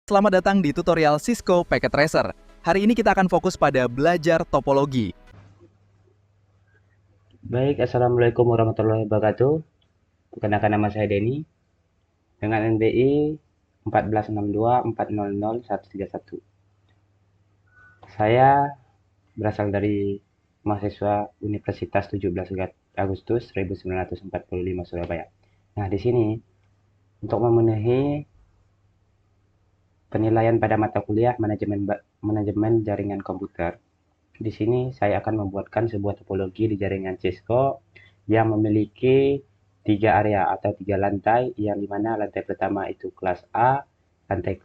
Selamat datang di tutorial Cisco Packet Tracer. Hari ini kita akan fokus pada belajar topologi. Baik, Assalamualaikum warahmatullahi wabarakatuh. Perkenalkan, nama saya Denny dengan NBI 1462400131. Saya berasal dari mahasiswa Universitas 17 Agustus 1945 Surabaya. Nah, di sini untuk memenuhi penilaian pada mata kuliah manajemen jaringan komputer. Di sini saya akan membuatkan sebuah topologi di jaringan Cisco yang memiliki tiga area atau tiga lantai, yang dimana lantai pertama itu kelas A, lantai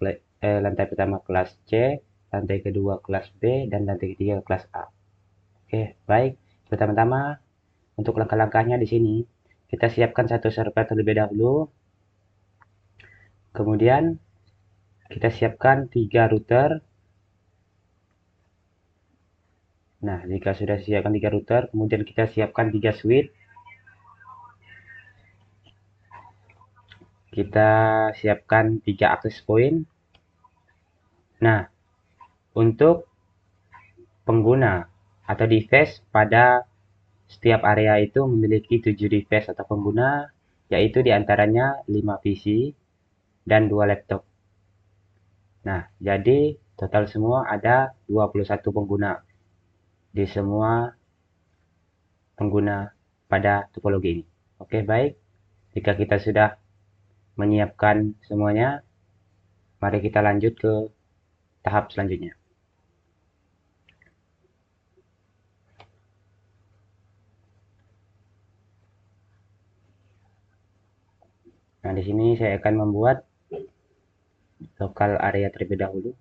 pertama kelas C, lantai kedua kelas B, dan lantai ketiga kelas A. Oke, baik. Pertama-tama untuk langkah-langkahnya di sini kita siapkan satu server terlebih dahulu. Kemudian kita siapkan tiga router. Nah, jika sudah siapkan tiga router, kemudian kita siapkan tiga switch. Kita siapkan tiga access point. Nah, untuk pengguna atau device pada setiap area itu memiliki 7 device atau pengguna, yaitu diantaranya 5 PC dan 2 laptop. Nah, jadi total semua ada 21 pengguna di semua pengguna pada topologi ini. Oke, baik. Jika kita sudah menyiapkan semuanya, mari kita lanjut ke tahap selanjutnya. Nah, di sini saya akan membuat lokal area terlebih dahulu.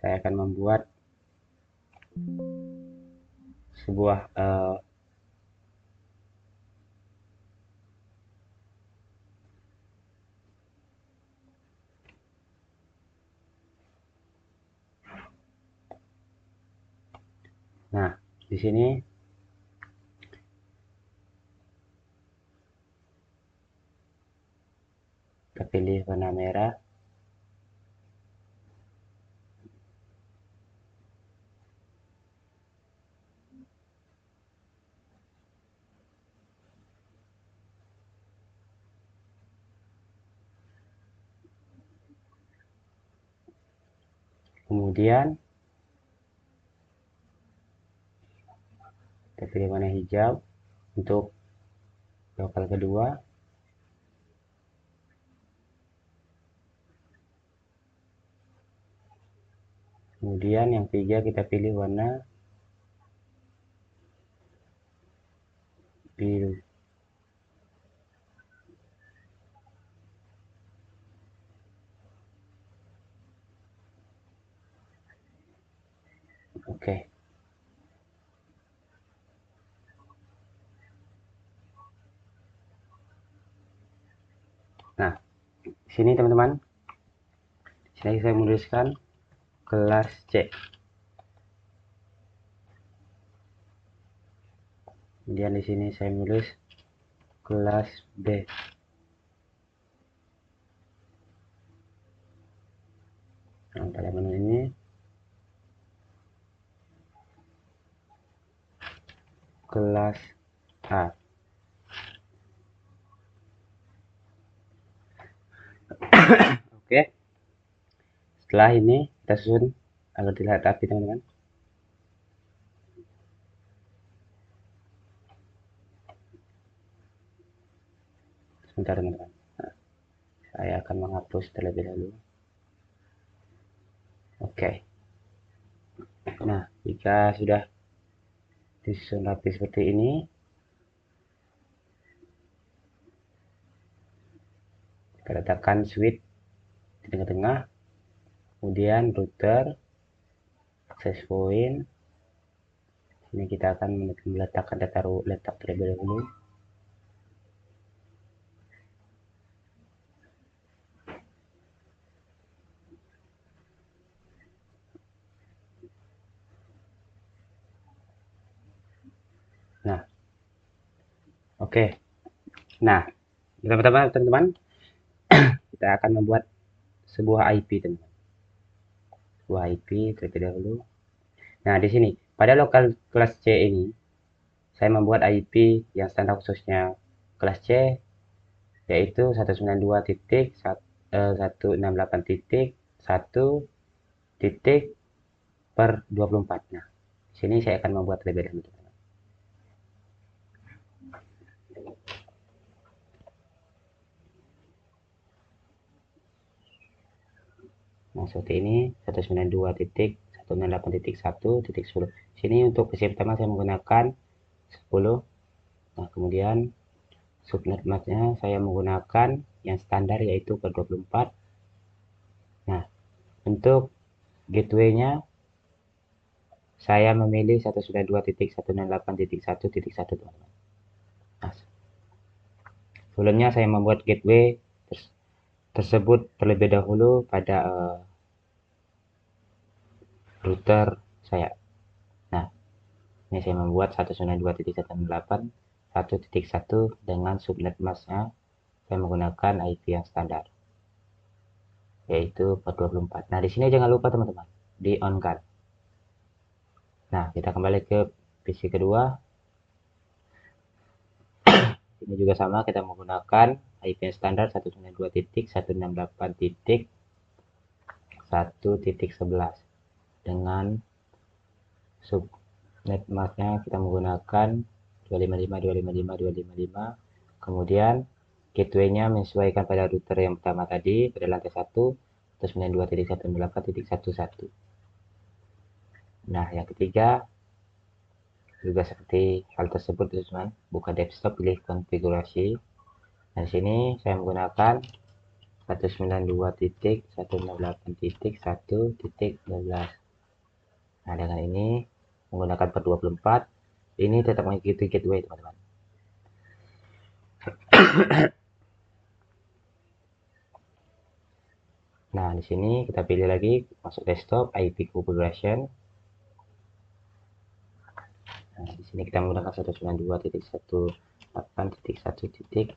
Saya akan membuat sebuah nah, di sini kita pilih warna merah. Kemudian kita pilih warna hijau untuk lokal kedua. Kemudian yang ketiga kita pilih warna biru. Oke. Nah, di sini teman-teman, sini saya menuliskan kelas C. Kemudian di sini saya menulis kelas B. Nah, pada menu ini kelas A. Oke. Setelah ini kita susun agar dilihat rapi, teman-teman. Sebentar, teman-teman. Nah, saya akan menghapus terlebih dahulu. Oke. Nah, jika sudah disusun rapi seperti ini, kita letakkan switch di tengah-tengah, kemudian router, access point, Ini kita akan meletakkan data letak terlebih dahulu. Nah, oke. Nah, pertama-tama teman-teman, kita akan membuat sebuah IP, teman. Sebuah IP terlebih dahulu. Nah, di sini pada lokal kelas C ini saya membuat IP yang standar khususnya kelas C, yaitu 192.168.1 titik per 24. Nah, di sini saya akan membuat terlebih dahulu. Nah, seperti ini 192.168.1.10. Sini untuk versi pertama saya menggunakan 10. Nah, kemudian subnet masknya saya menggunakan yang standar yaitu per 24. Nah, untuk gateway-nya saya memilih 192.168.1.1, teman-teman. Nah, sebelumnya saya membuat gateway tersebut terlebih dahulu pada router saya. Nah, ini saya membuat 192.168.1.1 dengan subnet masknya saya menggunakan IP yang standar yaitu 424. Nah, di sini jangan lupa teman-teman di on kan. Nah, kita kembali ke PC kedua. Ini juga sama, kita menggunakan IP yang standar 192.168.1.11 dengan subnet masknya kita menggunakan 255.255.255. Kemudian gateway-nya menyesuaikan pada router yang pertama tadi pada lantai 1 192.168.1.1. Nah, yang ketiga juga seperti hal tersebut, teman-teman. Buka desktop, pilih konfigurasi. Nah, di sini saya menggunakan 192.168.1.12. Nah, dengan ini menggunakan per 24, ini tetap mengikuti gateway, teman-teman. Nah, di sini kita pilih lagi masuk desktop, IP configuration. Nah, di sini kita menggunakan 192.168.1.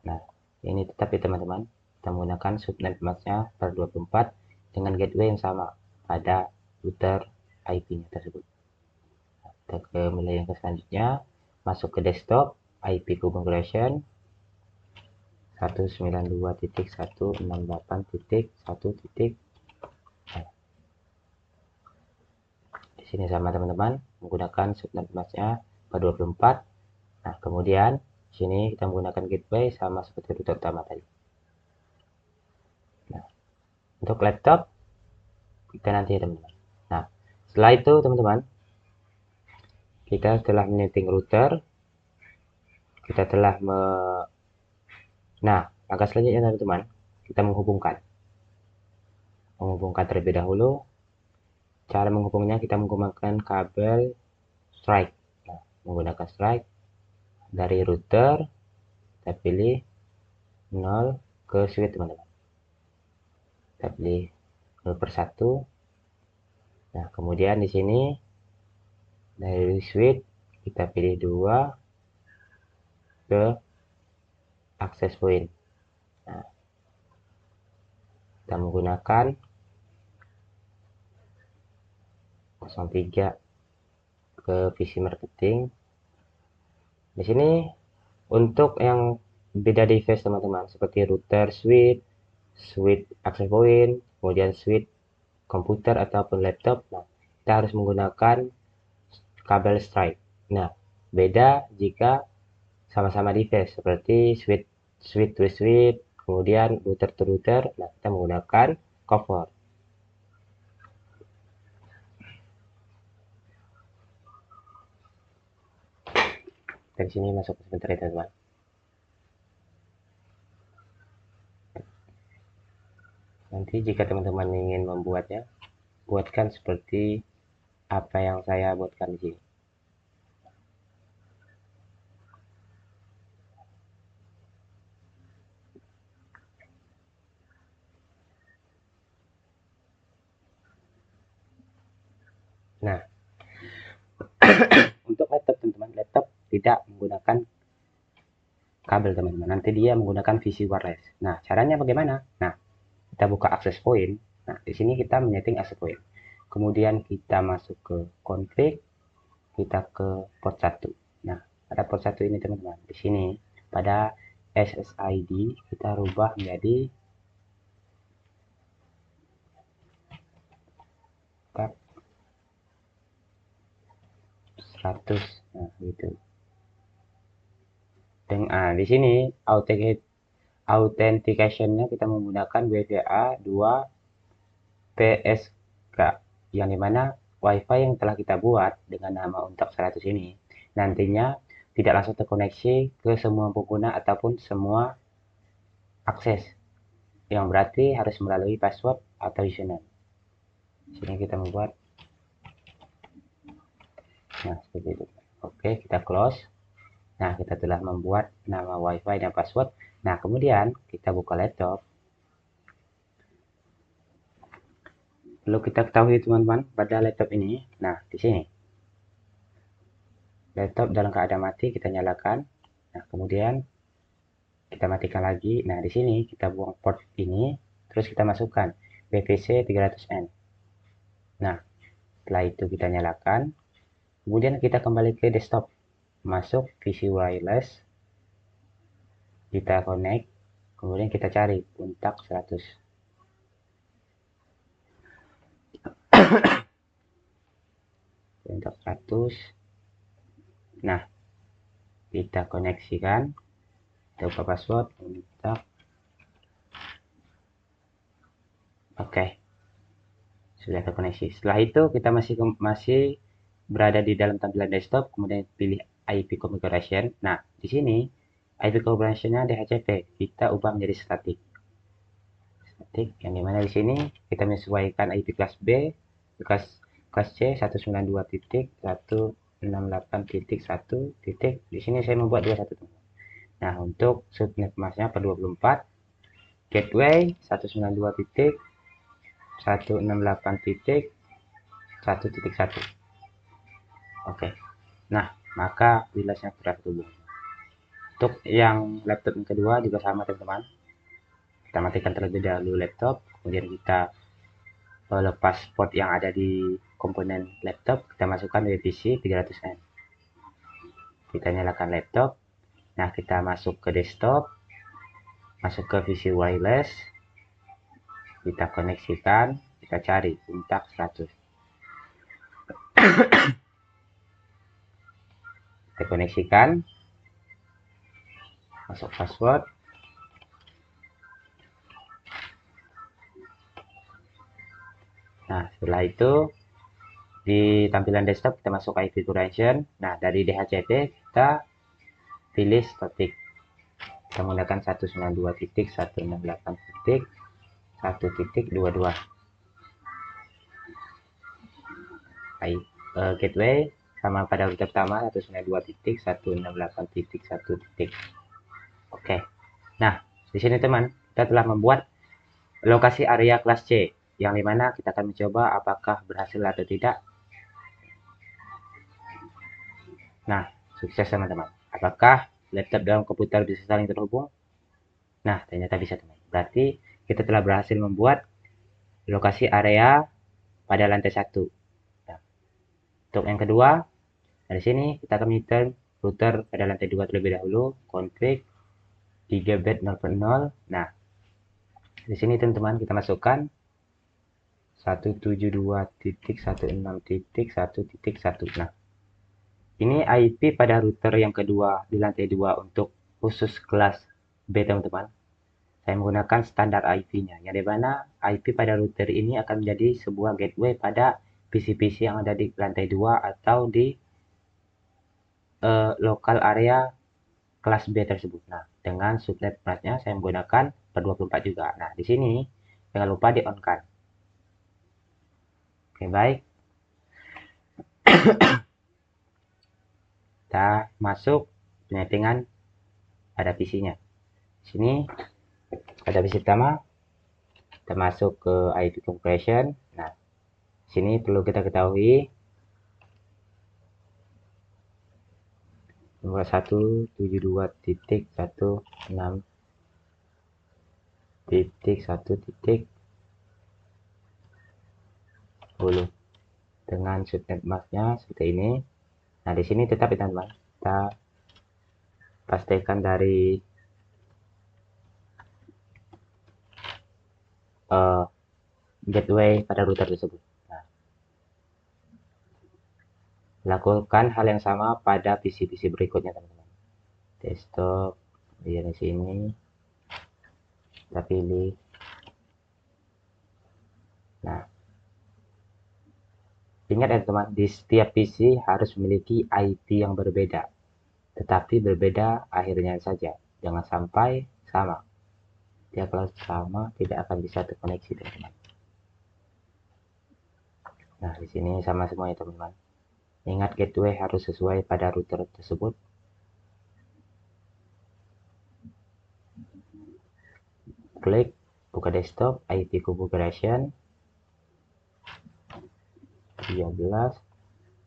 Nah, ini tetap ya teman-teman. Kita menggunakan subnet masknya per 24 dengan gateway yang sama pada router IP-nya tersebut. Nah, kita ke mulai yang selanjutnya, masuk ke desktop, IP configuration 192.168.1. Di sini sama teman-teman, menggunakan subnet masknya per 24. Nah, kemudian di sini kita menggunakan gateway sama seperti router utama tadi. Nah, untuk laptop kita nanti teman-teman. Nah, setelah itu teman-teman, kita telah menyeting router, kita telah Nah, langkah selanjutnya teman-teman, kita menghubungkan terlebih dahulu. Cara menghubungnya kita menggunakan kabel strike. Nah, menggunakan strike dari router, kita pilih 0 ke switch teman-teman. Kita pilih 0 per 1. Nah, kemudian di sini dari switch kita pilih 2 ke access point. Nah, kita menggunakan 03 ke visi marketing. Di sini untuk yang beda device teman-teman seperti router switch, switch access point, kemudian switch komputer ataupun laptop. Nah, kita harus menggunakan kabel strike. Nah, beda jika sama-sama device seperti switch to switch, kemudian router to router. Nah, kita menggunakan cover. Dari sini masuk sebentar ya teman-teman. Nanti jika teman-teman ingin membuatnya, buatkan seperti apa yang saya buatkan di sini. Nah, untuk laptop teman-teman, laptop tidak menggunakan kabel teman-teman. Nanti dia menggunakan VC wireless. Nah, caranya bagaimana? Nah, kita buka access point. Nah, di sini kita menyeting access point. Kemudian kita masuk ke config, kita ke port 1. Nah, pada port 1 ini teman-teman. Di sini pada SSID kita rubah menjadi 100. Nah, gitu. Di sini authentication-nya kita menggunakan WPA 2 PSK, yang dimana WiFi yang telah kita buat dengan nama untuk 100 ini nantinya tidak langsung terkoneksi ke semua pengguna ataupun semua akses, yang berarti harus melalui password atau username. Sini kita membuat, nah seperti itu. Oke, kita close. Nah, kita telah membuat nama WiFi dan password. Nah, kemudian kita buka laptop. Perlu kita ketahui teman-teman, pada laptop ini, nah di sini laptop dalam keadaan mati kita nyalakan. Nah, kemudian kita matikan lagi. Nah, di sini kita buang port ini, terus kita masukkan BPC 300N. Nah, setelah itu kita nyalakan. Kemudian kita kembali ke desktop, masuk VC wireless, kita connect, kemudian kita cari kontak 100. Kontak 100. Nah, kita koneksikan, kita buka password, kontak. Oke, sudah terkoneksi. Setelah itu kita masih berada di dalam tampilan desktop, kemudian pilih IP configuration. Nah, di sini IP configuration-nya DHCP kita ubah menjadi static. Static yang dimana di sini kita menyesuaikan IP kelas B, kelas C 192.168.1. Di sini saya membuat 21. Nah, untuk subnet masknya per 24, gateway 192.168.1.1. Oke. Nah, maka wilayahnya sudah terhubung. Untuk yang laptop yang kedua juga sama teman-teman. Kita matikan terlebih dahulu laptop, kemudian kita lepas port yang ada di komponen laptop, kita masukkan WPC 300N. Kita nyalakan laptop. Nah, kita masuk ke desktop, masuk ke VC wireless, kita koneksikan, kita cari kontak 100. Kita koneksikan, masuk password. Nah, setelah itu di tampilan desktop kita masuk IP configuration. Nah, dari DHCP kita pilih static. Kita menggunakan 192.168.1.22. Gateway sama pada router pertama 192.168.1. Oke. Nah, di sini teman, kita telah membuat lokasi area kelas C, yang dimana kita akan mencoba apakah berhasil atau tidak. Nah, sukses teman-teman. Apakah laptop dan komputer bisa saling terhubung? Nah, ternyata bisa teman. Berarti kita telah berhasil membuat lokasi area pada lantai 1. Nah, untuk yang kedua, dari sini kita akan menyetting router pada lantai 2 terlebih dahulu, config gigabit 0.0. Nah, di sini teman-teman kita masukkan 172.16.1.1. Nah, ini IP pada router yang kedua di lantai 2 untuk khusus kelas B teman-teman. Saya menggunakan standar IP-nya, yang dimana IP pada router ini akan menjadi sebuah gateway pada PC-PC yang ada di lantai 2 atau di lokal area kelas B tersebut. Nah, dengan subnet masknya saya menggunakan per 24 juga. Nah, di sini jangan lupa di-on-kan. Oke, baik. Kita masuk penyetingan pada PC-nya. Sini pada PC pertama, kita masuk ke IP configuration. Nah, sini perlu kita ketahui 21.72.16.10 dengan subnet masknya seperti ini. Nah, di sini tetap ya teman-teman, kita pastikan dari gateway pada router tersebut. Nah, lakukan hal yang sama pada PC-PC berikutnya teman-teman. Desktop, kemudian di sini kita pilih. Nah, ingat ya teman, di setiap PC harus memiliki IP yang berbeda, tetapi berbeda akhirnya saja. Jangan sampai sama. Ya, kalau sama tidak akan bisa terkoneksi teman-teman. Nah, di sini sama semua ya teman-teman. Ingat, gateway harus sesuai pada router tersebut. Klik buka desktop, IP configuration 13.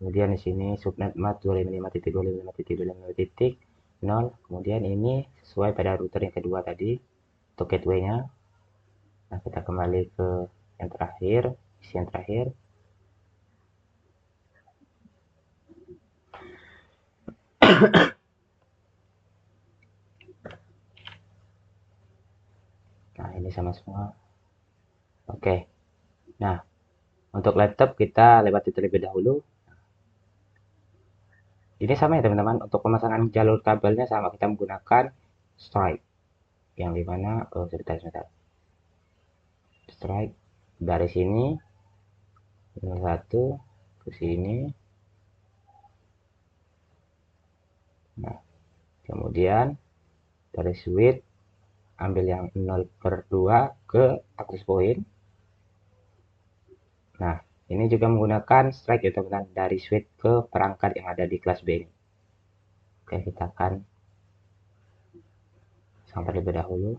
Kemudian di sini subnet MAC 255.255.255.0. Kemudian ini sesuai pada router yang kedua tadi untuk gateway-nya. Nah, kita kembali ke yang terakhir, isi yang terakhir. Nah, ini sama semua. Oke. Nah, untuk laptop kita lewati terlebih dahulu. Ini sama ya teman-teman, untuk pemasangan jalur kabelnya sama, kita menggunakan strike. Yang dimana, sebentar. Strike dari sini, 1 ke sini. Nah, kemudian dari switch ambil yang 0/2 ke akses point. Nah, ini juga menggunakan strike ya teman-teman, dari switch ke perangkat yang ada di kelas B ini. Oke, kita akan sampai terlebih dahulu.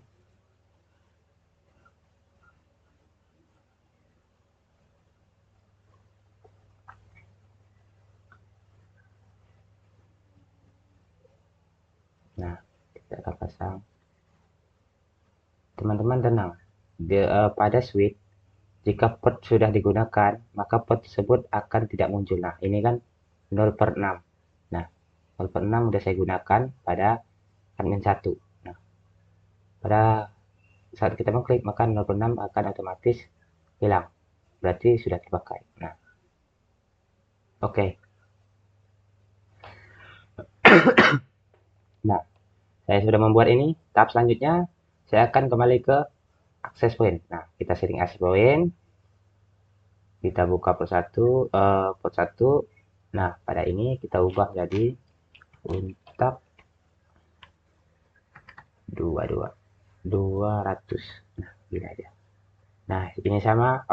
Nah, kita akan pasang. Teman-teman tenang, pada switch jika port sudah digunakan, maka port tersebut akan tidak muncul. Nah, ini kan 0/6. Nah, 0/6 sudah saya gunakan pada admin 1. Nah, pada saat kita mengklik, maka 0/6 akan otomatis hilang. Berarti sudah terpakai. Nah, oke. Nah, saya sudah membuat ini. Tahap selanjutnya, saya akan kembali ke access point. Nah, kita setting access point. Kita buka port 1. Nah, pada ini kita ubah jadi untak 200. Nah, gini aja. Nah, ini sama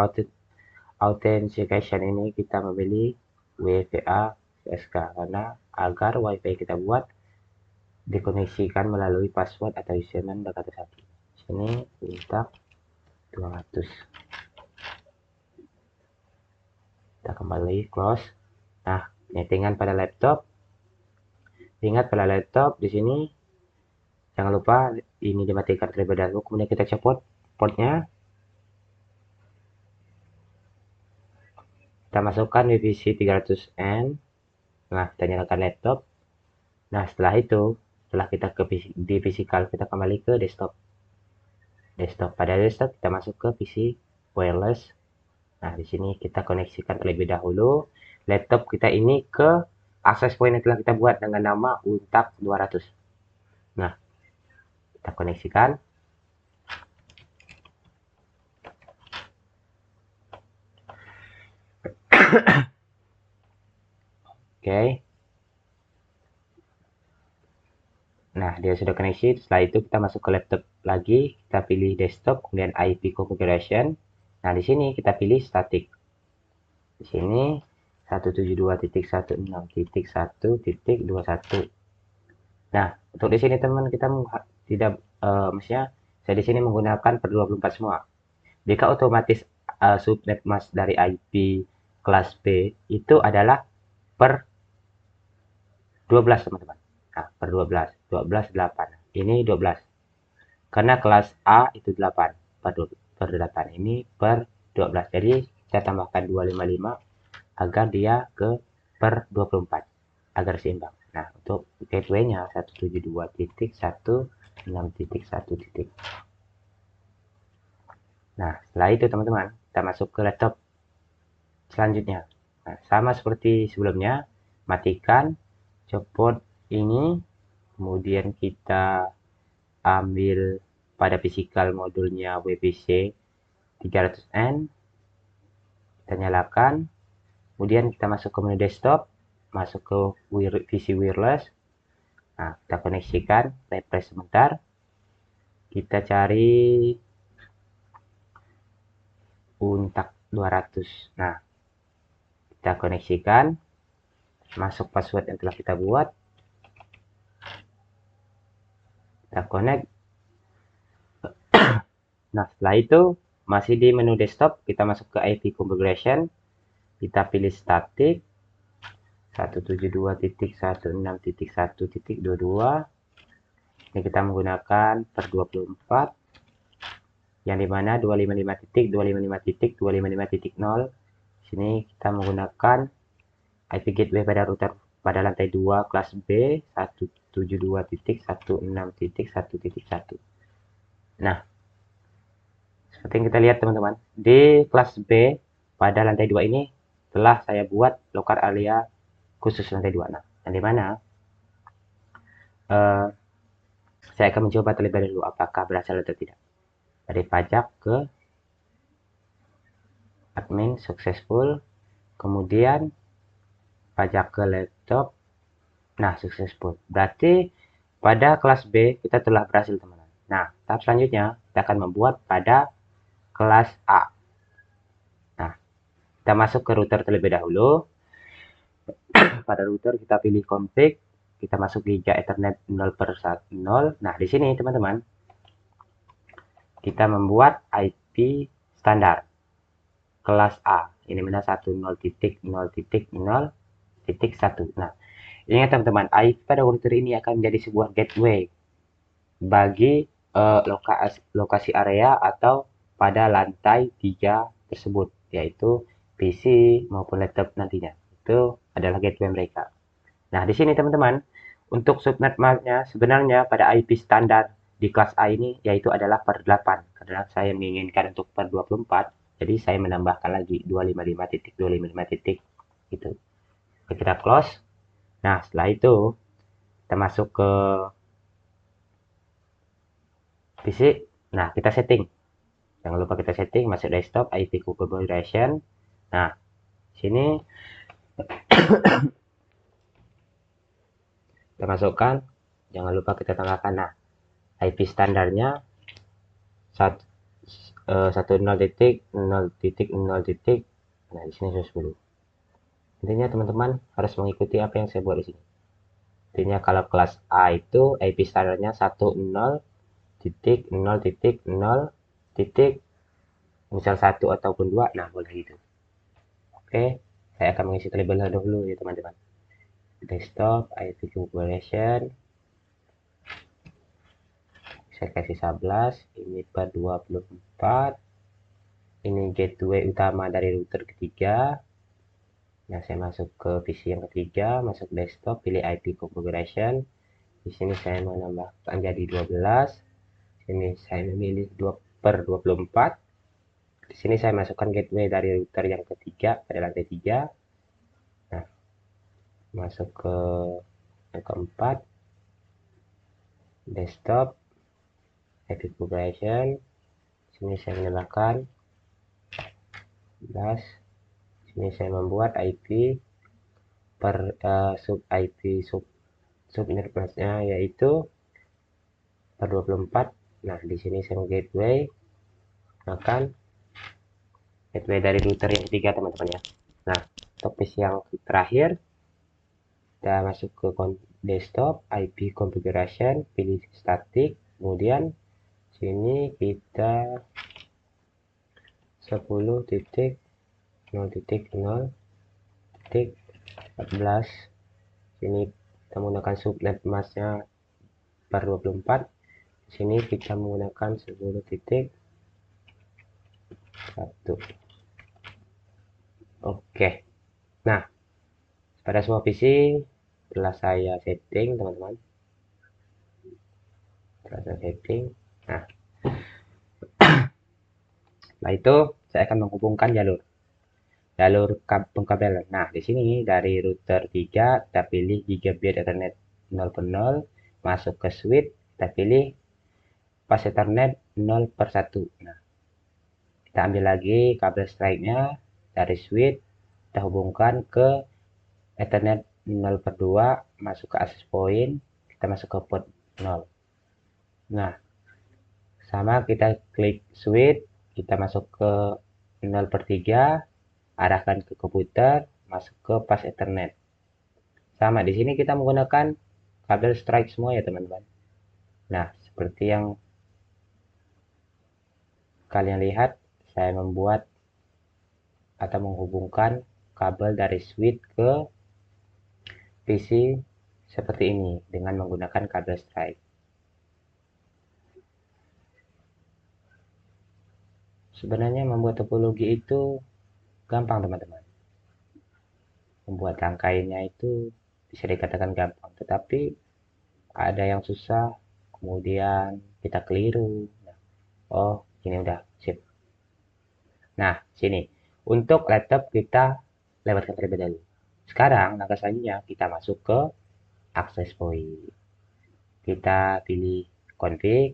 authentication ini kita memilih WPA SK karena agar WiFi kita buat dikoneksikan melalui password atau username dan kata satu. Sini untak 200. Kita kembali close. Nah, settingan pada laptop. Ingat, pada laptop di sini jangan lupa ini dimatikan terlebih dahulu, kemudian kita copot portnya. Kita masukkan VPC 300N. Nah, kita nyalakan laptop. Nah, setelah itu, setelah kita di physical, kita kembali ke desktop. Pada desktop kita masuk ke PC wireless. Nah, di sini kita koneksikan terlebih dahulu laptop kita ini ke access point yang telah kita buat dengan nama untak 200. Nah, kita koneksikan. Oke. Nah, dia sudah koneksi. Setelah itu kita masuk ke laptop lagi, kita pilih desktop, kemudian IP configuration. Nah, di sini kita pilih static. Di sini 172.168.1.21. Nah, untuk di sini teman kita tidak maksudnya saya di sini menggunakan per 24 semua. Jika otomatis subnet mask dari IP kelas B itu adalah per 12 teman-teman. Nah, per 12. 12, 8. Ini 12. Karena kelas A itu 8. Per 8. Ini per 12. Jadi, kita tambahkan 255 agar dia ke per 24. Agar seimbang. Nah, untuk gateway-nya 172.1.6.1. Nah, setelah itu teman-teman, kita masuk ke laptop selanjutnya. Nah, sama seperti sebelumnya, matikan, copot ini, kemudian kita ambil pada physical modulnya WPC 300N, kita nyalakan, kemudian kita masuk ke menu desktop, masuk ke PC wireless, nah kita koneksikan, refresh sebentar, kita cari Untak 200. Nah, kita koneksikan, masuk password yang telah kita buat, kita connect. Nah, setelah itu masih di menu desktop, kita masuk ke IP configuration, kita pilih static 172.16.1.22. Ini kita menggunakan per 24, yang dimana 255.255.255.0. Sini kita menggunakan IP gateway pada router pada lantai 2 kelas B 172.16.1.1. Nah, seperti yang kita lihat teman-teman, di kelas B pada lantai 2 ini telah saya buat local area khusus lantai 2. Nah, yang dimana saya akan mencoba terlebih dahulu apakah berhasil atau tidak. Dari pajak ke admin successful, kemudian pajak ke laptop, nah successful. Berarti pada kelas B kita telah berhasil teman-teman. Nah, tahap selanjutnya kita akan membuat pada kelas A. Nah, kita masuk ke router terlebih dahulu. Pada router kita pilih config, kita masuk Giga Ethernet 0/10. Nah, di sini teman-teman kita membuat IP standar kelas A. Ini mana 10.0.0.1. Nah, ingat teman-teman, IP pada router ini akan menjadi sebuah gateway bagi lokasi area atau pada lantai 3 tersebut, yaitu PC maupun laptop nantinya. Itu adalah gateway mereka. Nah, di sini teman-teman, untuk subnet MAC-nya sebenarnya pada IP standar di kelas A ini yaitu adalah per 8. Karena saya menginginkan untuk per 24, jadi saya menambahkan lagi 255.255. Gitu. Kita close. Nah, setelah itu kita masuk ke PC. Nah, kita setting. Jangan lupa kita setting, masuk desktop, IP configuration. Nah, sini kita masukkan, jangan lupa kita tambahkan. Nah, IP standarnya 10.0.0. Nah, di sini 110. Intinya teman-teman harus mengikuti apa yang saya buat di sini. Intinya kalau kelas A itu IP standarnya 10.0.0.0 misal 1 ataupun 2, nah boleh gitu. Oke, saya akan mengisi terlebih dahulu ya teman-teman. Desktop, IP configuration, saya kasih 11, ini per 24, ini gateway utama dari router ketiga. Nah, saya masuk ke PC yang ketiga, masuk desktop, pilih IP configuration. Di sini saya menambahkan jadi 12. Sini saya memilih 2 per 24. Di sini saya masukkan gateway dari router yang ketiga pada lantai 3. Nah, masuk ke yang keempat, desktop, IP configuration. Sini saya menambahkan 11. Sini saya membuat IP per sub IP subnetnya yaitu per 24. Nah, di sini saya gateway akan gateway dari router yang ketiga teman-teman ya. Nah, topis yang terakhir kita masuk ke desktop, IP configuration, pilih static, kemudian sini kita 10.0.0.14. Sini kita menggunakan subnet masknya per 24. Di sini kita menggunakan 10.1. Oke. Nah, pada semua PC telah saya setting, teman-teman. Nah, setelah itu saya akan menghubungkan jalur pengkabelan. Nah, di sini dari router 3 kita pilih gigabit Ethernet 0/0, masuk ke switch, kita pilih pas Ethernet 0/1. Nah, kita ambil lagi kabel strike-nya dari switch, kita hubungkan ke Ethernet 0/2, masuk ke access point, kita masuk ke port 0. Nah, sama kita klik switch, kita masuk ke 0/3, arahkan ke komputer, masuk ke pas Ethernet. Sama di sini kita menggunakan kabel strike semua ya teman-teman. Nah, seperti yang kalian lihat, saya membuat atau menghubungkan kabel dari switch ke PC seperti ini dengan menggunakan kabel strike. Sebenarnya membuat topologi itu gampang teman-teman. Membuat rangkaiannya itu bisa dikatakan gampang, tetapi ada yang susah, kemudian kita keliru. Nah, oh, ini udah sip. Nah, sini. Untuk laptop kita lewatkan terlebih dahulu. Sekarang, langkah selanjutnya kita masuk ke access point. Kita pilih config,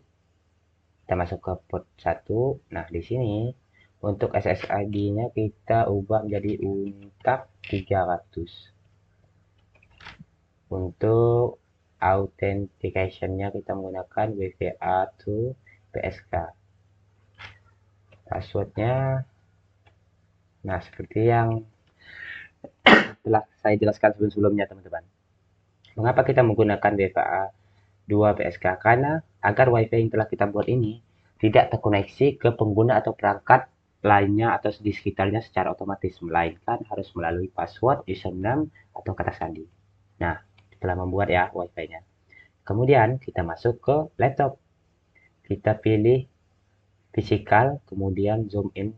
kita masuk ke port 1. Nah, di sini untuk SSID-nya kita ubah menjadi UNTAC 300. Untuk authentication-nya kita menggunakan WVA to PSK. Password-nya, nah seperti yang telah saya jelaskan sebelum-sebelumnya teman-teman. Mengapa kita menggunakan WVA 2 PSK? Karena agar WiFi yang telah kita buat ini tidak terkoneksi ke pengguna atau perangkat lainnya atau di sekitarnya secara otomatis, melainkan harus melalui password, username, atau kata sandi. Nah, setelah membuat ya WiFi-nya. Kemudian kita masuk ke laptop. Kita pilih physical, kemudian zoom in.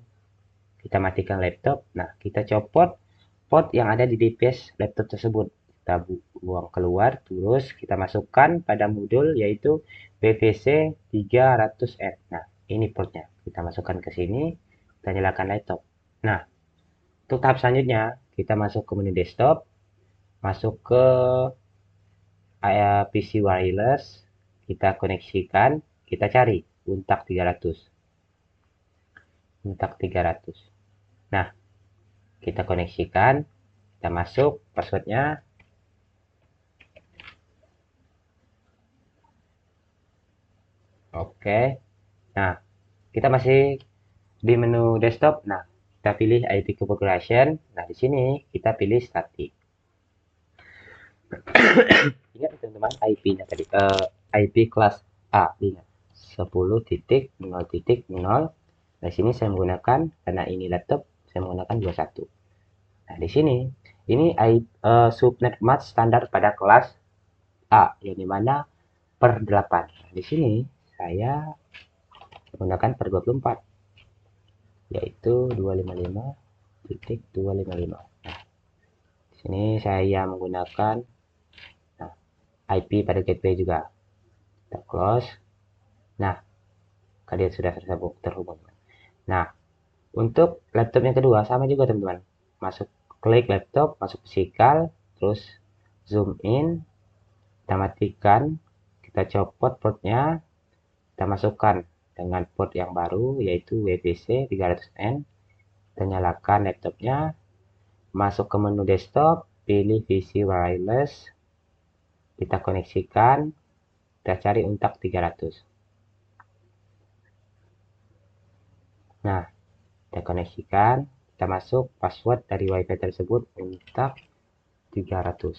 Kita matikan laptop. Nah, kita copot port yang ada di DPS laptop tersebut. Kita buang keluar, terus kita masukkan pada modul yaitu BVC 300N. Nah, ini portnya. Kita masukkan ke sini, kita nyalakan laptop. Nah, untuk tahap selanjutnya, kita masuk ke menu desktop, masuk ke PC wireless, kita koneksikan, kita cari UNTAC 300. UNTAC 300. Nah, kita koneksikan, kita masuk passwordnya. Oke. Nah, kita masih di menu desktop. Nah, kita pilih IP configuration. Nah, di sini kita pilih static. Ingat teman-teman IP-nya tadi, IP kelas A, ingat 10.0.0. Di sini saya menggunakan, karena ini laptop, saya menggunakan 21. Nah, di sini ini subnet mask standar pada kelas A, yang dimana per 8. Nah, di sini saya menggunakan per 24, yaitu 255.255. Nah, di sini saya menggunakan IP pada gateway juga. Kita close. Nah, kalian sudah terhubung. Nah, untuk laptop yang kedua sama juga teman-teman. Masuk klik laptop, masuk physical, terus zoom in, kita matikan, kita copot portnya, kita masukkan dengan port yang baru yaitu WPC 300N. Kita nyalakan laptopnya, masuk ke menu desktop, pilih PC wireless, kita koneksikan, kita cari UNTAC 300. Nah, kita koneksikan, kita masuk password dari WiFi tersebut UNTAC 300.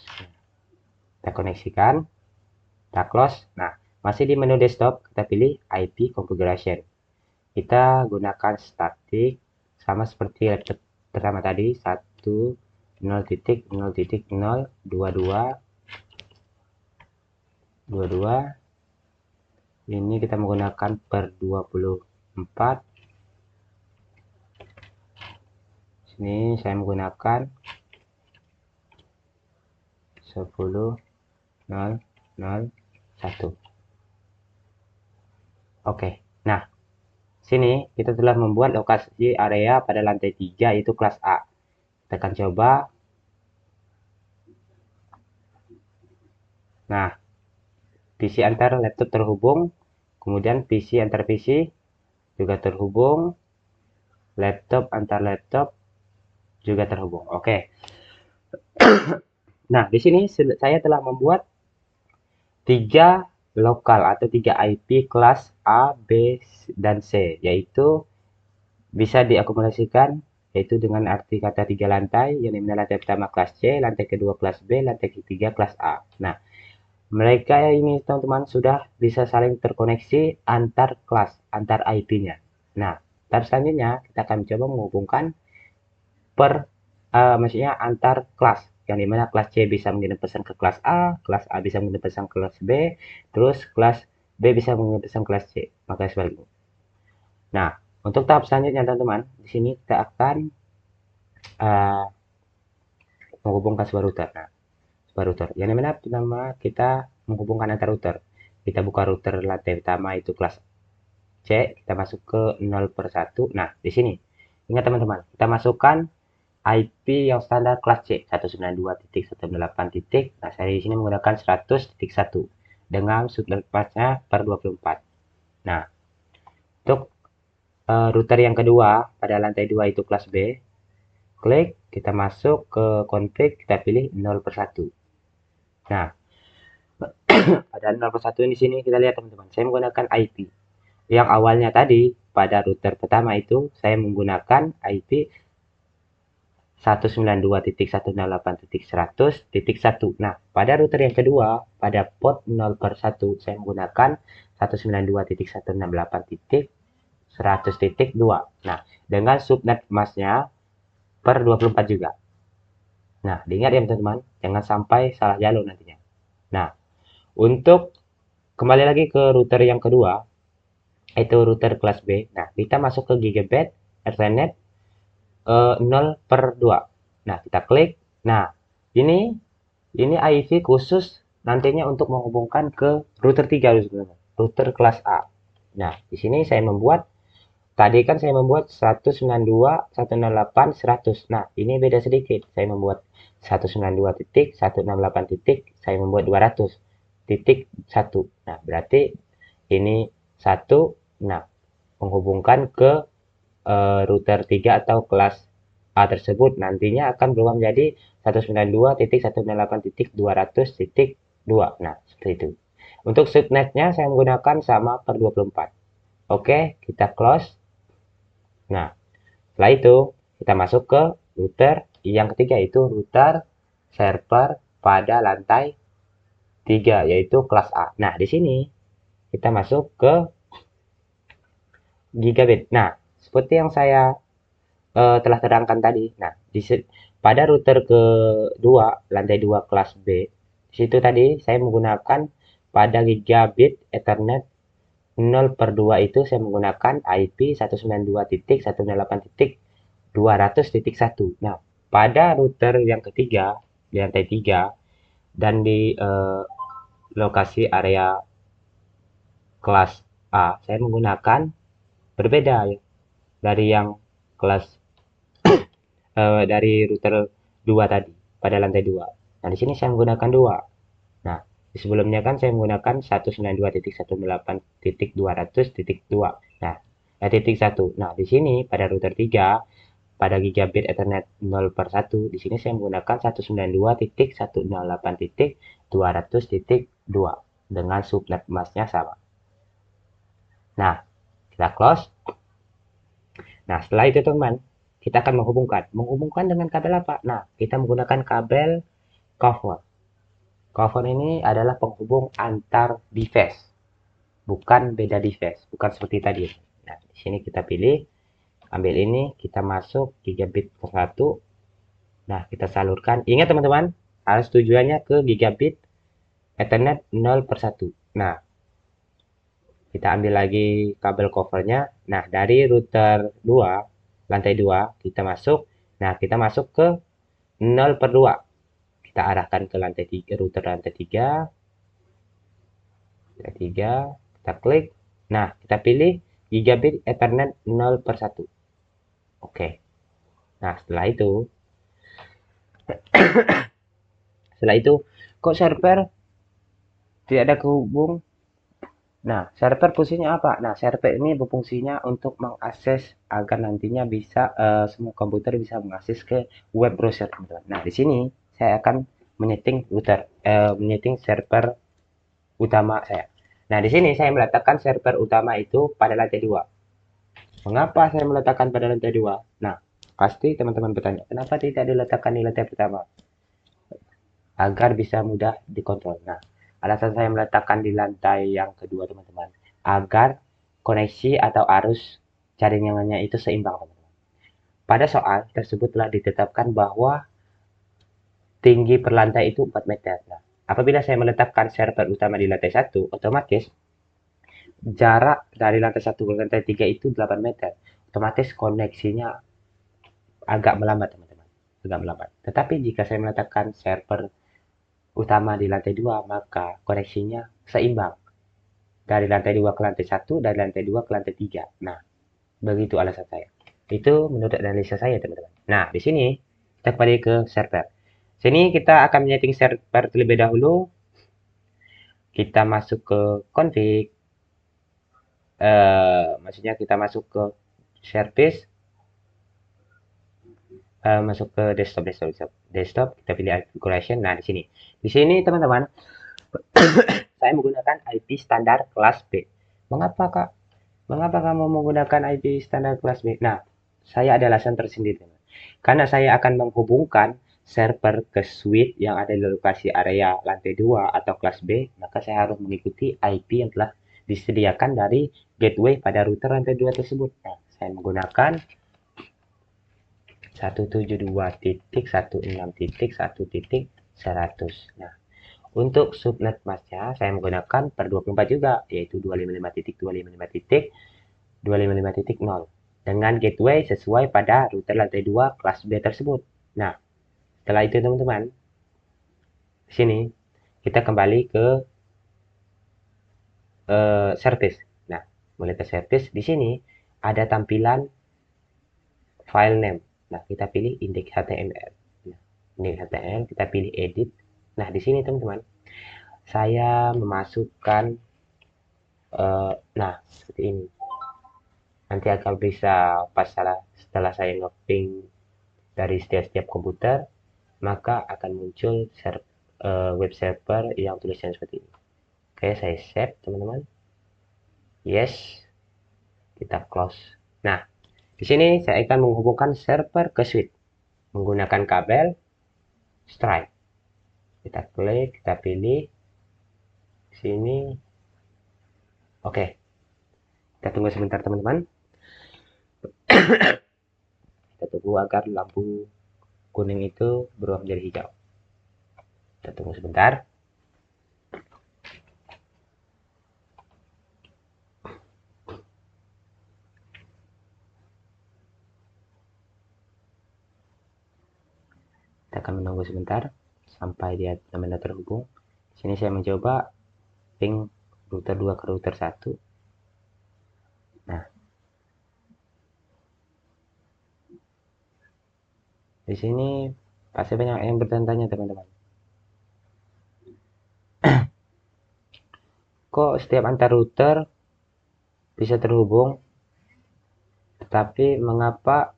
Kita koneksikan, kita close. Nah, masih di menu desktop, kita pilih IP configuration. Kita gunakan static, sama seperti laptop pertama tadi, 10.0.0.22. 22. Ini kita menggunakan per 24. Sini saya menggunakan 10.001. Oke. Nah, sini kita telah membuat lokasi area pada lantai 3 yaitu kelas A. Kita akan coba. Nah, PC antar laptop terhubung, kemudian PC antar PC juga terhubung, laptop antar laptop juga terhubung. Oke. Nah, di sini saya telah membuat 3 lokal atau 3 IP kelas A, B, dan C, yaitu bisa diakumulasikan yaitu dengan arti kata 3 lantai, yang dimana lantai pertama kelas C, lantai kedua kelas B, lantai ketiga kelas A. Nah, mereka ini teman-teman sudah bisa saling terkoneksi antar kelas, antar IP-nya. Nah, tahap selanjutnya kita akan coba menghubungkan maksudnya antar kelas, yang dimana kelas C bisa mengirim pesan ke kelas kelas A bisa mengirim pesan ke kelas B, terus kelas B bisa mengirim pesan ke kelas C, maka sebaliknya. Nah, untuk tahap selanjutnya teman-teman, di sini kita akan uh, menghubungkan sebuah router. Nah, sebuah router, yang dimana pertama kita menghubungkan antar router. Kita buka router lantai pertama itu kelas C, kita masuk ke 0/1. Nah, di sini ingat teman-teman, kita masukkan IP yang standar kelas C 192.168. Nah, saya di sini menggunakan 100.1 dengan subnet masknya per 24. Nah, untuk router yang kedua pada lantai 2 itu kelas B, klik, kita masuk ke config, kita pilih 0/1. Nah, pada 0/1 di sini kita lihat teman-teman, saya menggunakan IP yang awalnya tadi pada router pertama itu saya menggunakan IP 192.168.100.1. Nah, pada router yang kedua, pada port 0/1, saya menggunakan 192.168.100.2. Nah, dengan subnet masknya per 24 juga. Nah, diingat ya teman-teman, jangan sampai salah jalur nantinya. Nah, untuk kembali lagi ke router yang kedua, itu router kelas B. Nah, kita masuk ke gigabit Ethernet 0/2. Nah, kita klik. Nah, ini IP khusus nantinya untuk menghubungkan ke router 3, router kelas A. Nah, di sini saya membuat, tadi kan saya membuat 192.168.100. Nah, ini beda sedikit. Saya membuat 192.168. Saya membuat 200.1. Nah, berarti ini 1. Nah, menghubungkan ke router 3 atau kelas A tersebut nantinya akan berubah menjadi 192.168.200.2. Nah, seperti itu. Untuk subnetnya saya menggunakan sama per 24. Oke, kita close. Nah, setelah itu kita masuk ke router yang ketiga, itu router server pada lantai 3 yaitu kelas A. Nah, di sini kita masuk ke gigabit. Nah, seperti yang saya telah terangkan tadi. Nah, pada router kedua, lantai 2 kelas B, di situ tadi saya menggunakan pada gigabit Ethernet 0/2 itu saya menggunakan IP 192.168.200.1. Nah, pada router yang ketiga, di lantai 3 dan di lokasi area kelas A, saya menggunakan berbeda ya dari yang kelas dari router 2 tadi pada lantai 2. Nah, di sini saya menggunakan 2. Nah, di sebelumnya kan saya menggunakan 192.168.200.2. Nah, titik 1. Nah, di sini pada router 3 pada gigabit Ethernet 0/1, di sini saya menggunakan 192.168.200.2 dengan subnet masknya sama. Nah, kita close. Nah, setelah itu teman, kita akan menghubungkan dengan kabel apa? Nah, kita menggunakan kabel cover. Cover ini adalah penghubung antar device, bukan beda device, bukan seperti tadi. Nah, di sini kita pilih, ambil ini, kita masuk gigabit ke 1. Nah, kita salurkan. Ingat teman-teman, harus tujuannya ke gigabit Ethernet 0/1. Nah, kita ambil lagi kabel covernya. Nah, dari router 2, lantai 2, kita masuk. Nah, kita masuk ke 0/2. Kita arahkan ke lantai 3, router lantai 3, kita klik. Nah, kita pilih gigabit Ethernet 0/1. Oke. Nah, setelah itu kok server tidak ada kehubung. Nah, server fungsinya apa? Nah, server ini berfungsinya untuk mengakses agar nantinya bisa semua komputer bisa mengakses ke web browser, teman-teman. Nah, di sini saya akan menyeting server utama saya. Nah, di sini saya meletakkan server utama itu pada lantai 2. Mengapa saya meletakkan pada lantai 2? Nah, pasti teman-teman bertanya, kenapa tidak diletakkan di lantai pertama? Agar bisa mudah dikontrol. Nah, alasan saya meletakkan di lantai yang kedua, teman-teman, agar koneksi atau arus jaringannya itu seimbang, teman-teman. Pada soal tersebut telah ditetapkan bahwa tinggi per lantai itu 4 meter. Nah, apabila saya meletakkan server utama di lantai 1, otomatis jarak dari lantai 1 ke lantai 3 itu 8 meter. Otomatis koneksinya agak melambat, teman-teman. Agak melambat. Tetapi jika saya meletakkan server utama di lantai 2, maka koneksinya seimbang. Dari lantai 2 ke lantai 1, dari lantai 2 ke lantai 3. Nah, begitu alasan saya. Itu menurut analisa saya, teman-teman. Nah, di sini kita kembali ke server. Sini kita akan menyeting server terlebih dahulu. Kita masuk ke config. Maksudnya kita masuk ke service. Masuk ke desktop. Kita pilih configuration. Nah, di sini teman-teman, saya menggunakan IP standar kelas B. Mengapa, Kak? Mengapa kamu menggunakan IP standar kelas B? Nah, saya ada alasan tersendiri. Karena saya akan menghubungkan server ke suite yang ada di lokasi area lantai 2 atau kelas B, maka saya harus mengikuti IP yang telah disediakan dari gateway pada router lantai 2 tersebut. Nah, saya menggunakan 172.168.1.100. Nah, untuk subnet masknya saya menggunakan per 24 juga, yaitu 255.255.255.0 dengan gateway sesuai pada router lantai 2 kelas B tersebut. Nah, setelah itu teman-teman, di sini kita kembali ke service. Nah, mulai ke service, di sini ada tampilan file name. Nah, kita pilih index.html. Nah, index.html, kita pilih edit. Nah, di sini teman-teman, saya memasukkan nah, seperti ini. Nanti akan bisa pas setelah saya nge-ping dari setiap komputer, maka akan muncul web server yang tulisannya seperti ini. Oke, saya save, teman-teman. Yes, kita close. Nah, di sini saya akan menghubungkan server ke switch menggunakan kabel Stripe. Kita klik, kita pilih sini. Oke, kita tunggu sebentar, teman-teman. Kita tunggu agar lampu kuning itu berubah menjadi hijau. Kita tunggu sebentar. Kita akan menunggu sebentar sampai dia benar-benar terhubung. Sini saya mencoba ping router 2 ke router 1. Nah, di sini pasti banyak yang bertanya, teman-teman. Kok setiap antar router bisa terhubung, tetapi mengapa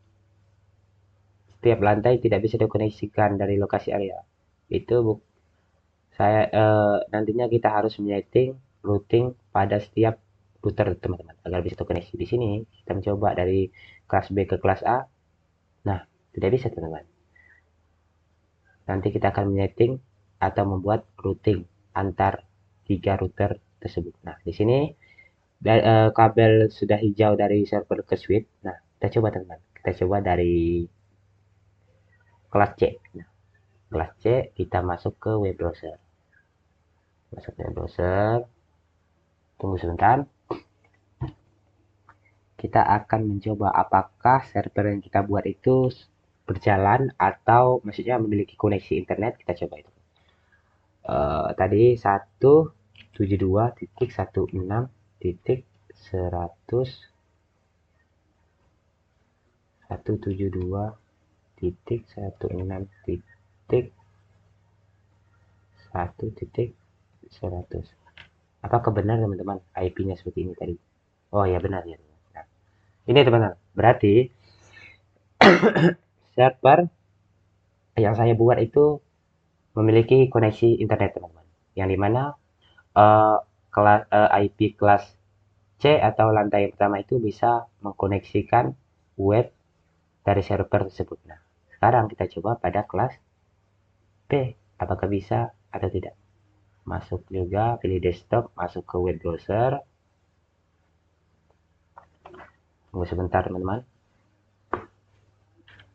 setiap lantai tidak bisa dikoneksikan dari lokasi area? Itu saya nantinya kita harus menyeting routing pada setiap router, teman-teman, agar bisa terkoneksi. Di sini kita mencoba dari kelas B ke kelas A. Nah, tidak bisa, teman-teman. Nanti kita akan menyeting atau membuat routing antar 3 router tersebut. Nah, di sini kabel sudah hijau dari server ke switch. Nah, kita coba, teman-teman. Kita coba dari kelas C. Nah, kelas C kita masuk ke web browser. Masuk ke browser, tunggu sebentar. Kita akan mencoba apakah server yang kita buat itu berjalan atau maksudnya memiliki koneksi internet. Kita coba itu. Tadi 172.168.1.1.1.1.100. Apakah benar teman-teman IP-nya seperti ini tadi? Oh ya, benar ya. Nah, ini teman-teman, berarti server yang saya buat itu memiliki koneksi internet teman-teman, yang dimana IP kelas C atau lantai yang pertama itu bisa mengkoneksikan web dari server tersebut. Nah, sekarang kita coba pada kelas B, apakah bisa atau tidak. Masuk juga, pilih desktop, masuk ke web browser. Tunggu sebentar teman-teman.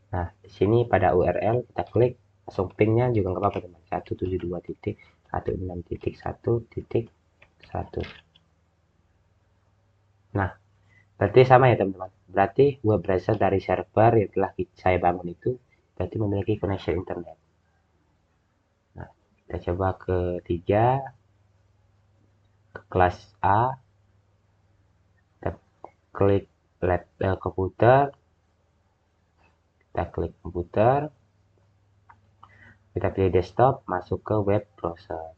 Nah, di sini pada URL kita klik, langsung pingnya juga nggak apa-apa teman. 172.168.1.1. Nah, berarti sama ya teman-teman. Berarti web browser dari server yang telah saya bangun itu berarti memiliki connection internet. Nah, kita coba ke 3, ke kelas A, kita klik komputer, kita klik komputer, kita pilih desktop, masuk ke web browser.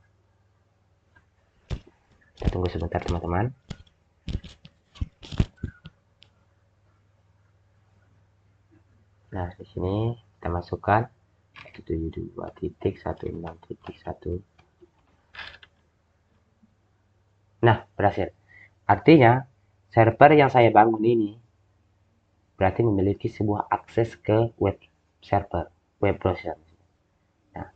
Kita tunggu sebentar teman-teman. Nah, di sini kita masukkan 172.16.1. Nah, berhasil. Artinya, server yang saya bangun ini berarti memiliki sebuah akses ke web server, web browser. Nah,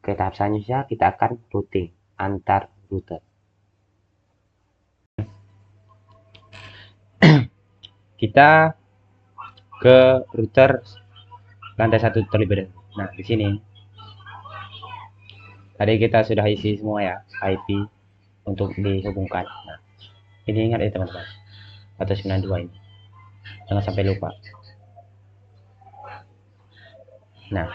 ke tahap selanjutnya kita akan routing antar router. Kita ke router lantai 1 terlebih dahulu. Nah, di sini tadi kita sudah isi semua ya IP untuk dihubungkan. Nah, ini ingat ya teman-teman, 192 ini. Jangan sampai lupa. Nah,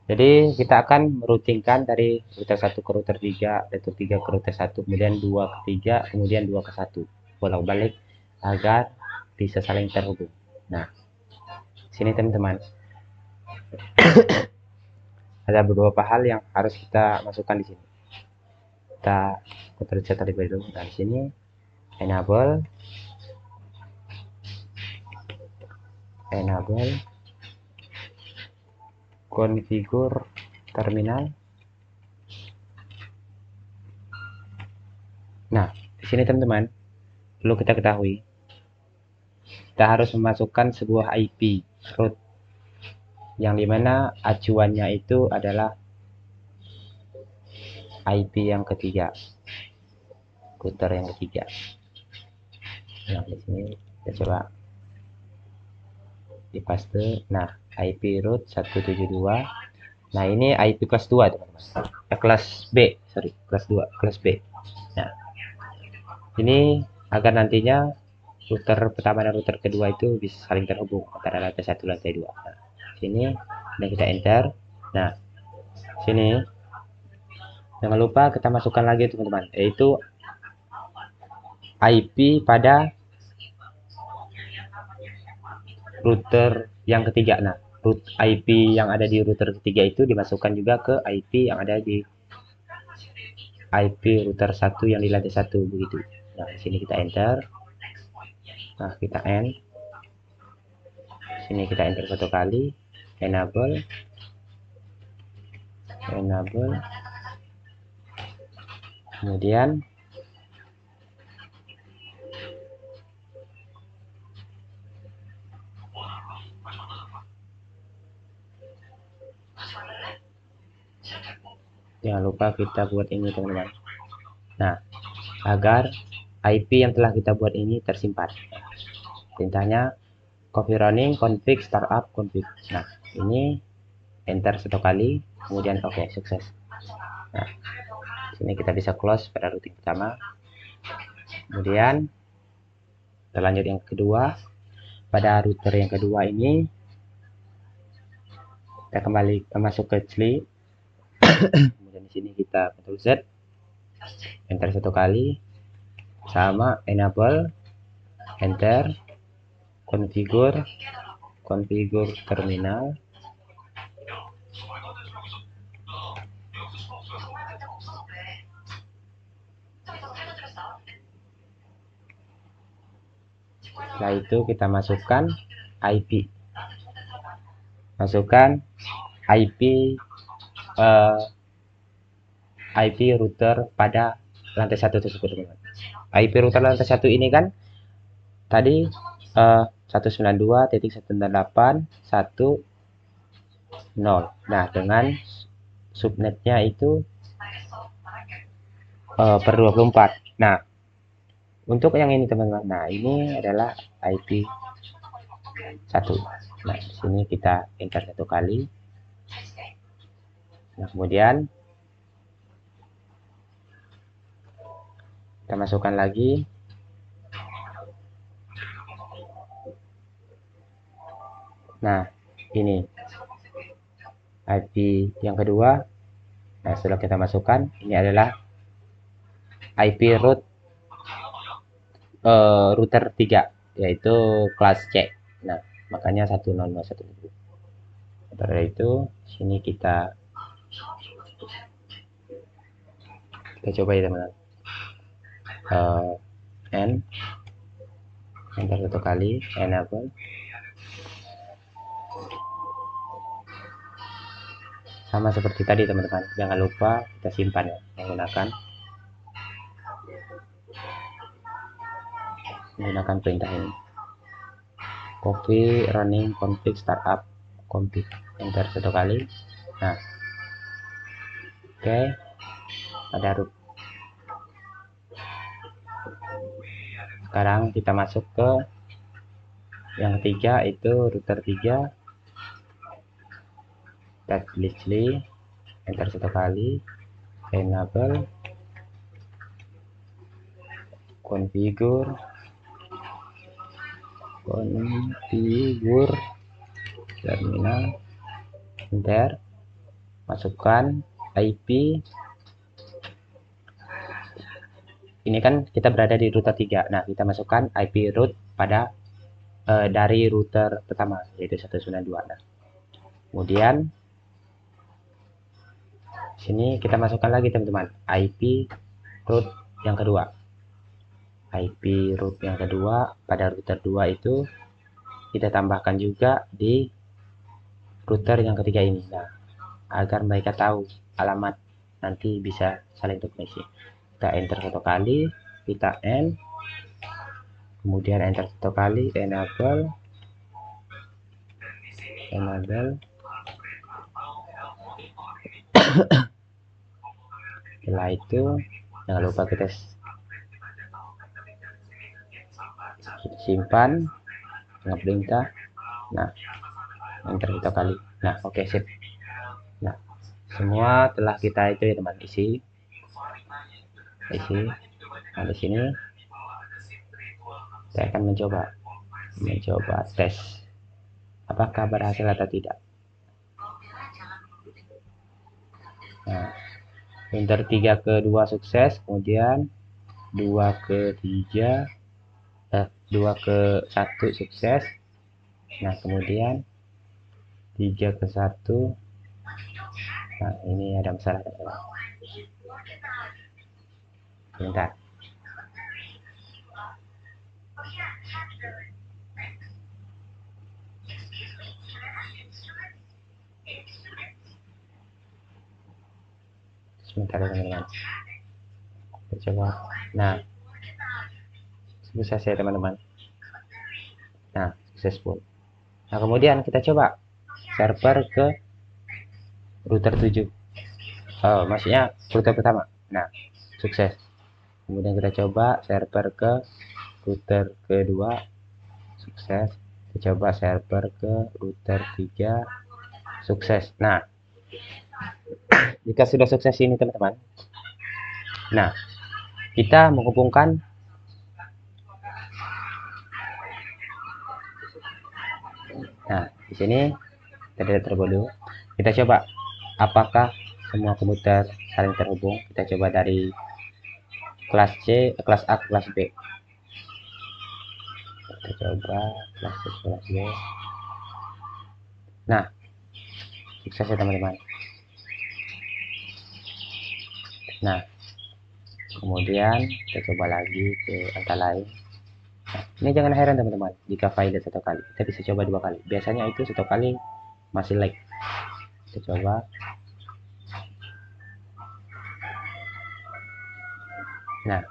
jadi kita akan meroutingkan dari router 1 ke router 3, router 3 ke router 1, kemudian 2 ke 3, kemudian 2 ke 1. Bolak-balik agar bisa saling terhubung. Nah, sini teman-teman, ada beberapa hal yang harus kita masukkan di sini. Kita terlihat terlebih dahulu. Nah, di sini enable configure terminal. Nah, di sini teman-teman, perlu kita ketahui, kita harus memasukkan sebuah IP root yang dimana acuannya itu adalah IP yang ketiga, router yang ketiga. Nah, di sini kita coba di paste. Nah, IP root 172. Nah, ini IP kelas 2 teman-teman. Kelas B, sorry, kelas 2, kelas B. Nah, ini agar nantinya router pertama dan router kedua itu bisa saling terhubung antara lantai 1 lantai 2. Nah, sini dan kita enter. Nah, sini jangan lupa kita masukkan lagi teman-teman, yaitu IP pada router yang ketiga. Nah, root IP yang ada di router ketiga itu dimasukkan juga ke IP yang ada di IP router 1 yang di lantai 1 begitu. Nah, di sini kita enter. Nah, kita end. Sini kita enter satu kali, enable. Kemudian jangan lupa kita buat ini teman-teman. Nah, agar IP yang telah kita buat ini tersimpan. Perintahnya copy running config startup config. Nah, ini enter satu kali, kemudian oke, sukses. Nah, sini kita bisa close pada routing pertama. Kemudian kita lanjut yang kedua. Pada router yang kedua ini kita kembali masuk ke CLI. Kemudian di sini kita Ctrl Z, enter satu kali, sama enable, enter, configure terminal. Setelah itu kita masukkan IP, IP router pada lantai 1 tersebut, teman-teman. IP router lantai 1 ini kan tadi 192.168.1.0. Nah, dengan subnetnya itu per 24. Nah, untuk yang ini teman-teman, nah ini adalah IP 1. Nah, di sini kita enter satu kali. Nah, kemudian kita masukkan lagi. Nah, ini IP yang kedua. Nah, setelah kita masukkan, ini adalah IP router 3, yaitu kelas C. Nah, makanya 1021. Setelah itu, sini kita coba ya teman-teman. Enter satu kali, enable. Sama seperti tadi teman-teman, jangan lupa kita simpan ya, menggunakan perintah ini. Copy running config startup config, enter satu kali. Nah, oke, ada root. Sekarang kita masuk ke yang ketiga, itu router 3. Kita pilih, enter satu kali, enable, configure terminal, enter, masukkan IP. Ini kan kita berada di router 3. Nah, kita masukkan IP root pada dari router pertama, yaitu 192. Nah, kemudian sini kita masukkan lagi teman-teman IP root yang kedua. IP root yang kedua pada router 2 itu kita tambahkan juga di router yang ketiga ini. Nah, agar mereka tahu alamat, nanti bisa saling terkoneksi. Kita enter satu kali, kita end, kemudian enter satu kali, enable. Setelah itu jangan lupa kita simpan dengan perintah. Nah, enter satu kali. Nah, oke, sip. Nah, semua telah kita itu ya teman, isi. Nah, di sini saya akan mencoba tes apakah berhasil atau tidak. Nah, router 3 ke 2 sukses, kemudian 2 ke 1 sukses. Nah, kemudian 3 ke 1. Nah, ini ada masalah. Bentar. Sebentar ya teman-teman. Kita coba. Nah, sukses ya teman-teman. Nah, successful. Nah, kemudian kita coba server ke router 7. Maksudnya router pertama. Nah, sukses. Kemudian kita coba server ke router kedua, sukses. Kita coba server ke router 3, sukses. Nah, Jika sudah sukses ini teman-teman, nah kita menghubungkan. Nah di sini tidak terlalu. Kita coba apakah semua komputer saling terhubung. Kita coba dari kelas C, kelas A ke kelas B. Kita coba kelas C ke kelas B. Nah sukses ya teman-teman. Nah kemudian kita coba lagi ke angka lain. Nah, ini jangan heran teman-teman jika failed satu kali. Kita bisa coba 2 kali. Biasanya itu satu kali masih lag. Kita coba. Nah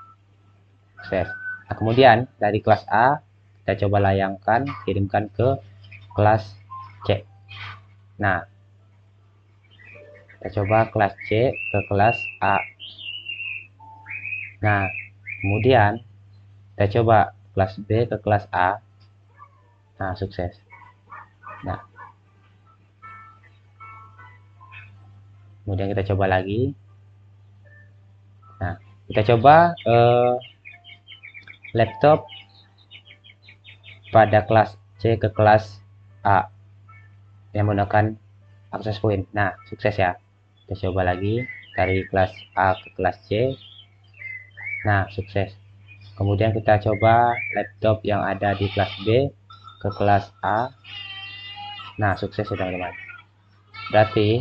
sukses. Nah kemudian dari kelas A kita coba layangkan, kirimkan ke kelas C. Nah kita coba kelas C ke kelas A. Nah kemudian kita coba kelas B ke kelas A. Nah sukses. Nah kemudian kita coba lagi. Nah kita coba laptop pada kelas C ke kelas A yang menggunakan akses point. Nah sukses ya. Kita coba lagi dari kelas A ke kelas C. Nah sukses. Kemudian kita coba laptop yang ada di kelas B ke kelas A. Nah sukses ya teman-teman. Berarti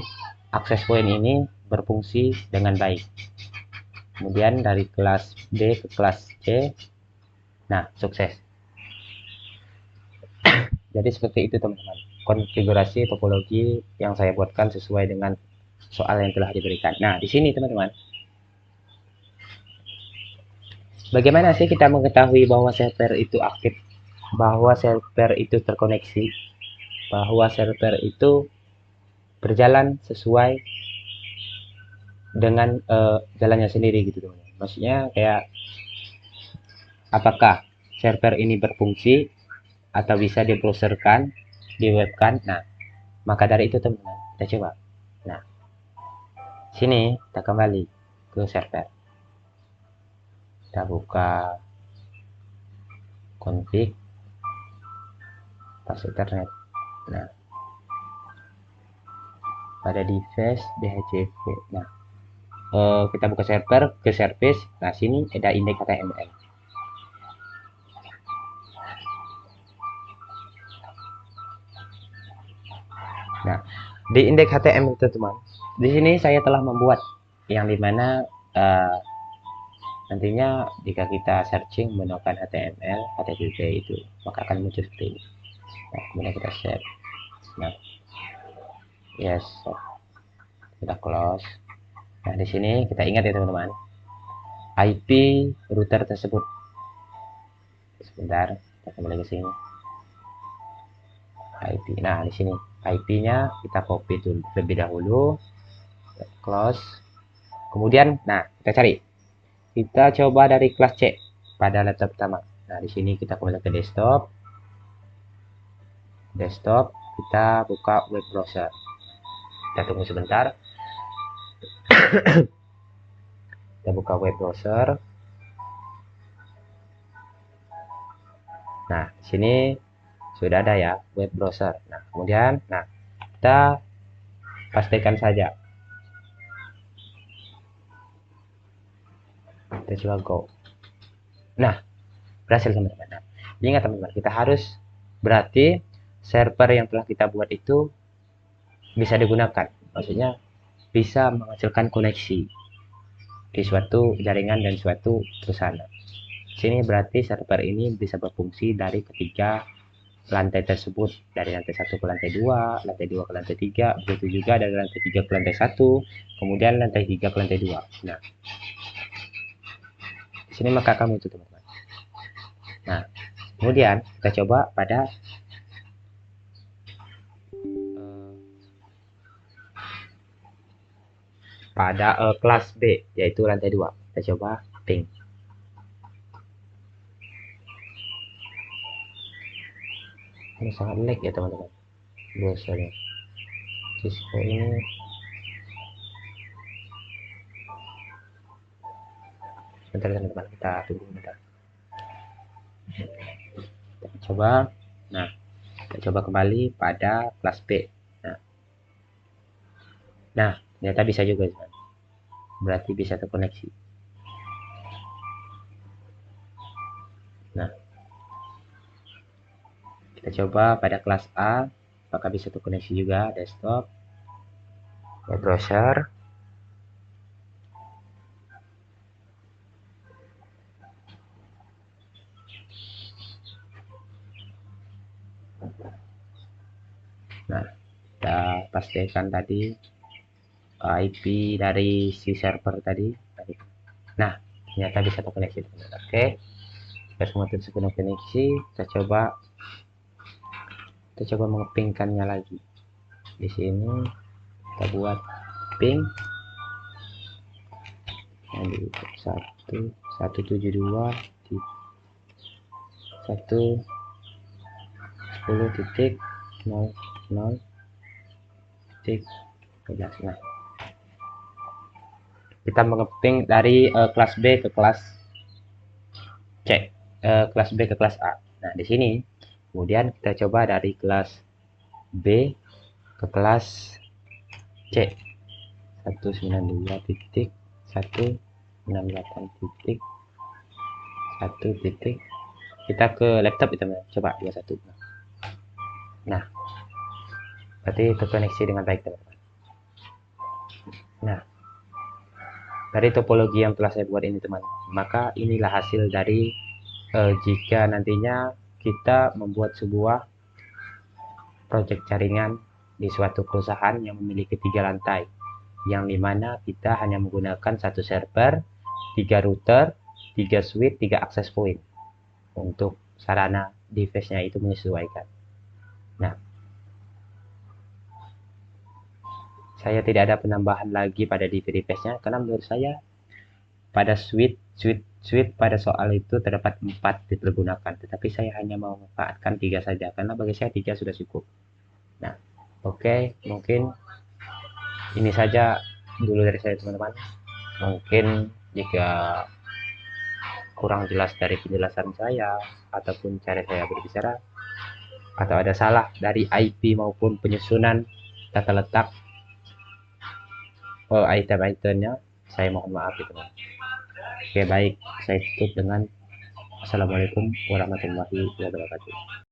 akses point ini berfungsi dengan baik. Kemudian dari kelas B ke kelas C. Nah sukses. Jadi seperti itu teman-teman, konfigurasi topologi yang saya buatkan sesuai dengan soal yang telah diberikan. Nah di sini teman-teman, bagaimana sih kita mengetahui bahwa server itu aktif, bahwa server itu terkoneksi, bahwa server itu berjalan sesuai dengan jalannya sendiri gitu teman-teman. Maksudnya kayak apakah server ini berfungsi atau bisa dibrowserkan, diwebkan. Nah maka dari itu teman-teman kita coba. Nah sini kita kembali ke server, kita buka config pas internet. Nah pada device DHCP. Nah kita buka server ke service. Nah sini ada index HTML. Nah di index HTML teman-teman, di sini saya telah membuat yang dimana nantinya jika kita searching menggunakan HTML HTTP itu maka akan muncul seperti ini. Nah kemudian kita share. Nah yes, kita close. Nah di sini kita ingat ya teman-teman, IP router tersebut. Sebentar, kita kembali ke sini. IP. Nah di sini IP-nya kita copy dulu terlebih dahulu. Close. Kemudian, nah kita cari. Kita coba dari kelas C pada laptop pertama. Nah di sini kita kembali ke desktop. Desktop, kita buka web browser. Kita tunggu sebentar. Kita buka web browser. Nah, di sini sudah ada ya web browser. Nah, kemudian kita pastikan saja. Kita coba go. Nah, berhasil teman-teman. Nah, ingat teman-teman, kita harus berarti server yang telah kita buat itu bisa digunakan. Maksudnya bisa menghasilkan koneksi di suatu jaringan dan suatu perusahaan. Sini berarti server ini bisa berfungsi dari ketiga lantai tersebut, dari lantai 1 ke lantai 2, lantai 2 ke lantai 3, begitu juga dari lantai 3 ke lantai 1, kemudian lantai 3 ke lantai 2. Nah, di sini maka kamu itu teman-teman. Nah, kemudian kita coba pada kelas B, yaitu lantai 2. Kita coba ping. Ini sangat lag ya teman-teman. Biasanya Cisco ini Bentar teman-teman, kita tunggu bentar. Kita coba. Nah, kita coba kembali pada kelas B. Nah, ternyata bisa juga, berarti bisa terkoneksi. Nah, kita coba pada kelas A, apakah bisa terkoneksi juga desktop, web browser. Nah, kita pastikan tadi IP dari si server tadi. Nah, ternyata bisa terkoneksi. Oke, kita semua terkoneksi. Kita coba mengepingkannya lagi. Di sini kita buat ping 172.110.0.0.11. Nah, kita mengeping dari kelas B ke kelas C, kelas B ke kelas A. Nah, di sini kemudian kita coba dari kelas B ke kelas C. 192.168.1. Kita ke laptop itu, coba 21. Nah, berarti terkoneksi dengan baik, teman-teman. Nah, dari topologi yang telah saya buat ini, teman, maka inilah hasil dari jika nantinya kita membuat sebuah project jaringan di suatu perusahaan yang memiliki 3 lantai, yang dimana kita hanya menggunakan 1 server, 3 router, 3 switch, 3 access point untuk sarana device-nya itu menyesuaikan. Nah, saya tidak ada penambahan lagi pada device-nya karena menurut saya pada switch pada soal itu terdapat 4 dipergunakan, tetapi saya hanya memanfaatkan 3 saja karena bagi saya 3 sudah cukup. Nah, oke, mungkin ini saja dulu dari saya, teman-teman. Mungkin jika kurang jelas dari penjelasan saya ataupun cara saya berbicara, atau ada salah dari IP maupun penyusunan tata letak item-itemnya, saya mohon maaf, teman. Oke, baik, saya tutup dengan Assalamualaikum warahmatullahi wabarakatuh.